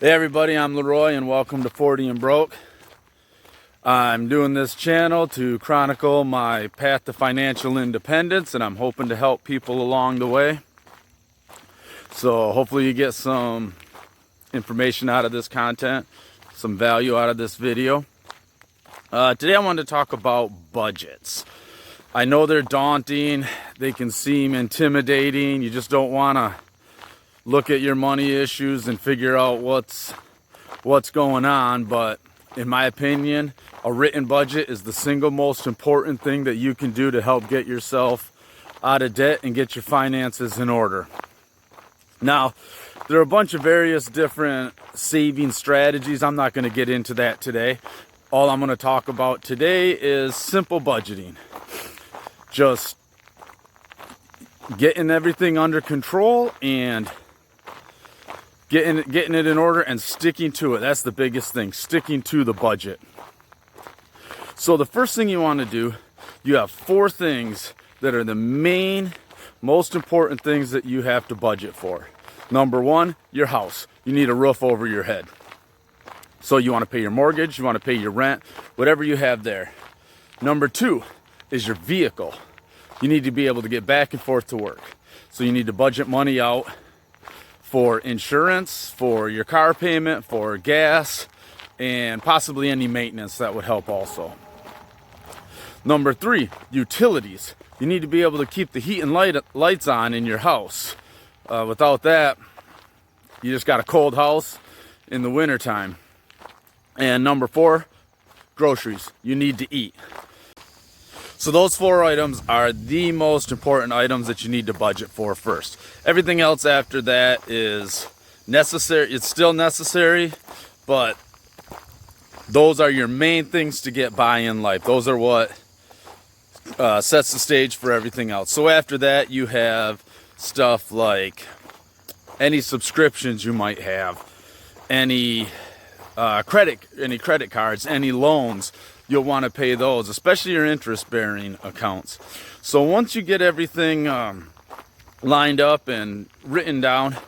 Hey everybody, I'm Leroy and welcome to 40 and Broke. I'm doing this channel to chronicle my path to financial independence, and I'm hoping to help people along the way. So hopefully you get some information out of this content, some value out of this video. Today I wanted to talk about budgets. I know they're daunting, they can seem intimidating, you just don't want to look at your money issues and figure out what's going on. But in my opinion, a written budget is the single most important thing that you can do to help get yourself out of debt and get your finances in order. Now, there are a bunch of various different saving strategies. I'm not going to get into that today. All I'm going to talk about today is simple budgeting. Just getting everything under control and getting it in order and sticking to it. That's the biggest thing, sticking to the budget. So the first thing you want to do, you have 4 things that are the main, most important things that you have to budget for. Number 1, your house. You need a roof over your head. So you want to pay your mortgage, you want to pay your rent, whatever you have there. Number 2 is your vehicle. You need to be able to get back and forth to work. So you need to budget money out for insurance, for your car payment, for gas, and possibly any maintenance that would help also. Number 3, utilities. You need to be able to keep the heat and lights on in your house. Without that, you just got a cold house in the wintertime. And number 4, groceries. You need to eat. So those 4 items are the most important items that you need to budget for first. Everything else after that is necessary. It's still necessary, but those are your main things to get by in life. Those are what sets the stage for everything else. So after that, you have stuff like any subscriptions you might have, any credit cards, any loans. You'll want to pay those, especially your interest-bearing accounts. So once you get everything lined up and written down,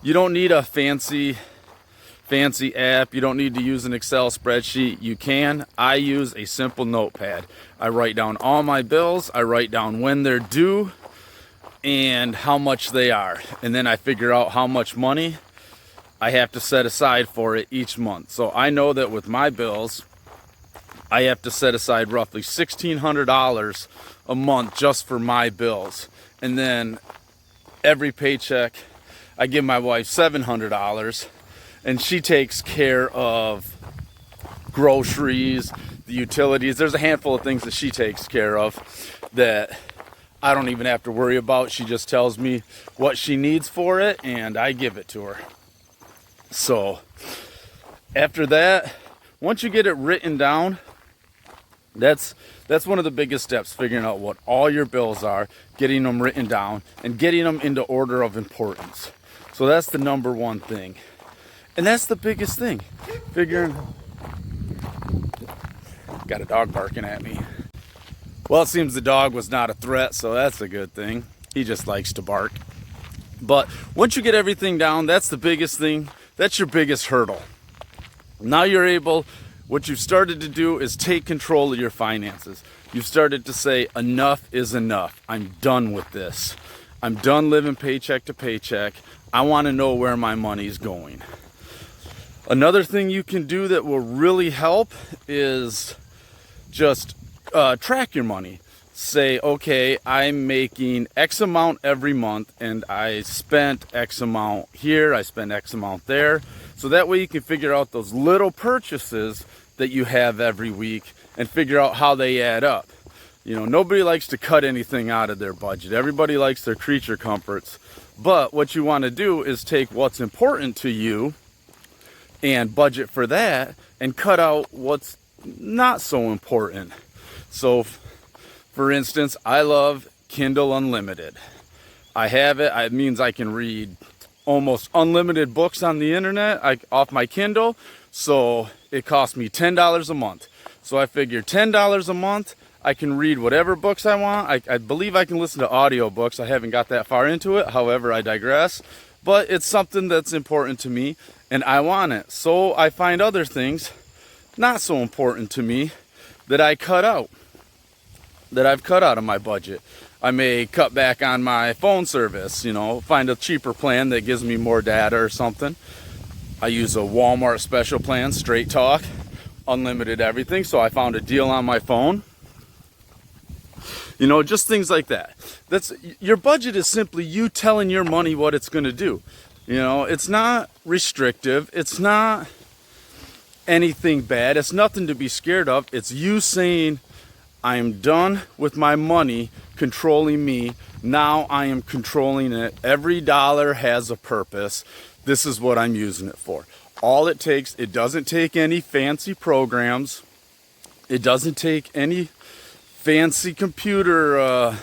you don't need a fancy app. You don't need to use an Excel spreadsheet. You can. I use a simple notepad. I write down all my bills. I write down when they're due and how much they are. And then I figure out how much money I have to set aside for it each month. So I know that with my bills, I have to set aside roughly $1,600 a month just for my bills. And then every paycheck, I give my wife $700, and she takes care of groceries, the utilities. There's a handful of things that she takes care of that I don't even have to worry about. She just tells me what she needs for it, and I give it to her. So after that, once you get it written down, that's one of the biggest steps, figuring out what all your bills are, getting them written down, and getting them into order of importance. So that's the number 1 thing. And that's the biggest thing. Got a dog barking at me. Well, it seems the dog was not a threat, so that's a good thing. He just likes to bark. But once you get everything down, that's the biggest thing. That's your biggest hurdle. Now what you've started to do is take control of your finances. You've started to say, enough is enough. I'm done with this. I'm done living paycheck to paycheck. I want to know where my money's going. Another thing you can do that will really help is just track your money. Say, okay, I'm making X amount every month, and I spent X amount here, I spent X amount there. So that way you can figure out those little purchases that you have every week and figure out how they add up. You know, nobody likes to cut anything out of their budget. Everybody likes their creature comforts. But what you want to do is take what's important to you and budget for that and cut out what's not so important. So for instance, I love Kindle Unlimited. I have it. It means I can read almost unlimited books on the internet off my Kindle. So it costs me $10 a month. So I figure $10 a month, I can read whatever books I want. I believe I can listen to audiobooks. I haven't got that far into it. However, I digress. but it's something that's important to me and I want it. So I find other things not so important to me that I've cut out of my budget. I may cut back on my phone service, find a cheaper plan that gives me more data or something. I use a Walmart special plan, straight talk, unlimited everything. So I found a deal on my phone. Just things like that. Your budget is simply you telling your money what it's going to do. It's not restrictive. It's not anything bad. It's nothing to be scared of. It's you saying, I am done with my money controlling me. Now I am controlling it. Every dollar has a purpose. This is what I'm using it for. All it takes, it doesn't take any fancy programs. It doesn't take any fancy computer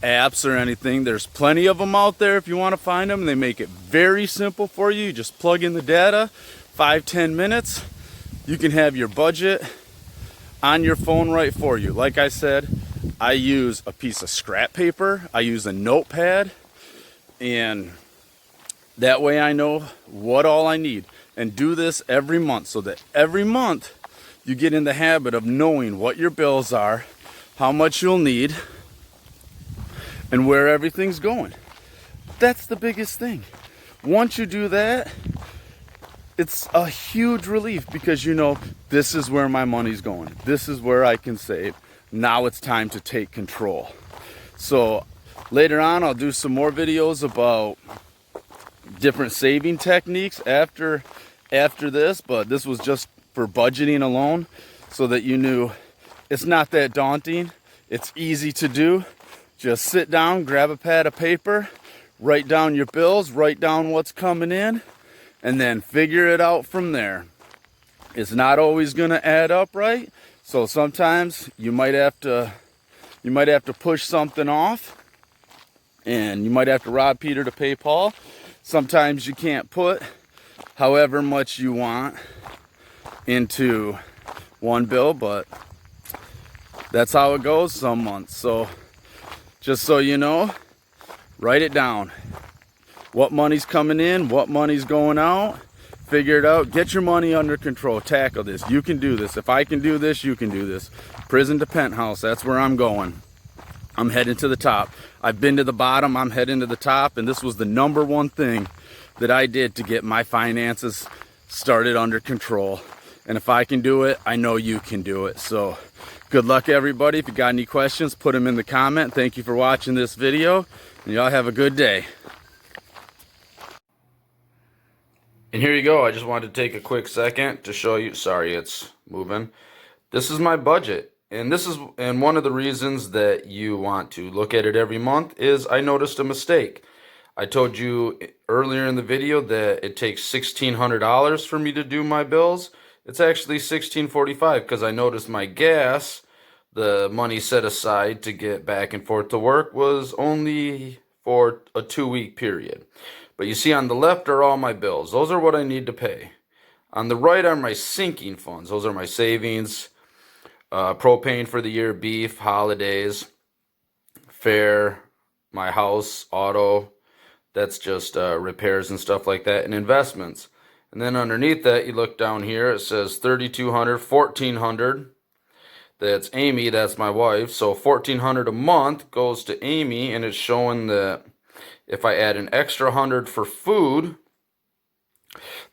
apps or anything. There's plenty of them out there if you want to find them. They make it very simple for you. You just plug in the data, 5-10 minutes. You can have your budget on your phone right for you. Like I said, I use a piece of scrap paper. I use a notepad, and that way I know what all I need, and do this every month so that every month you get in the habit of knowing what your bills are, how much you'll need, and where everything's going. That's the biggest thing. Once you do that, it's a huge relief because this is where my money's going. This is where I can save. Now it's time to take control. So later on, I'll do some more videos about different saving techniques after this, but this was just for budgeting alone so that you knew it's not that daunting. It's easy to do. Just sit down, grab a pad of paper, write down your bills, write down what's coming in, and then figure it out from there. It's not always going to add up right, so sometimes you might have to push something off, and you might have to rob Peter to pay Paul. Sometimes you can't put however much you want into one bill, but that's how it goes some months. So just so you know, write it down. What money's coming in, what money's going out. Figure it out. Get your money under control. Tackle this. You can do this. If I can do this, you can do this. Prison to penthouse. That's where I'm going. I'm heading to the top. I've been to the bottom. I'm heading to the top. And this was the number one thing that I did to get my finances started under control. And if I can do it, I know you can do it. So good luck, everybody. If you got any questions, put them in the comment. Thank you for watching this video. And y'all have a good day. And here you go. I just wanted to take a quick second to show you. Sorry, it's moving. This is my budget. And one of the reasons that you want to look at it every month is I noticed a mistake. I told you earlier in the video that it takes $1,600 for me to do my bills. It's actually $1,645 because I noticed my gas, the money set aside to get back and forth to work, was only for a 2-week period. But you see on the left are all my bills. Those are what I need to pay. On the right are my sinking funds. Those are my savings, propane for the year, beef, holidays, fare, my house, auto. That's just repairs and stuff like that, and investments. And then underneath that, you look down here, it says $3,200, $1,400. That's Amy, that's my wife. So $1,400 a month goes to Amy, and it's showing that if I add an extra $100 for food,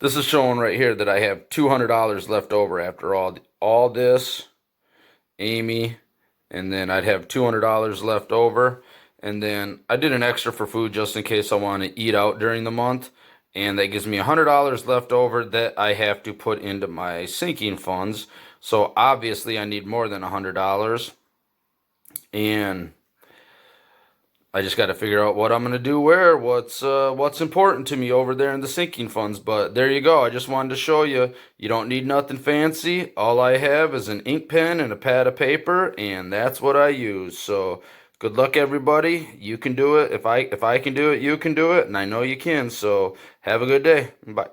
this is showing right here that I have $200 left over after all this, Amy, and then I'd have $200 left over. And then I did an extra for food just in case I want to eat out during the month. And that gives me $100 left over that I have to put into my sinking funds. So obviously I need more than $100. And I just got to figure out what I'm going to do where, what's important to me over there in the sinking funds. But there you go. I just wanted to show you, you don't need nothing fancy. All I have is an ink pen and a pad of paper, and that's what I use. So good luck, everybody. You can do it. If I can do it, you can do it, and I know you can. So have a good day. Bye.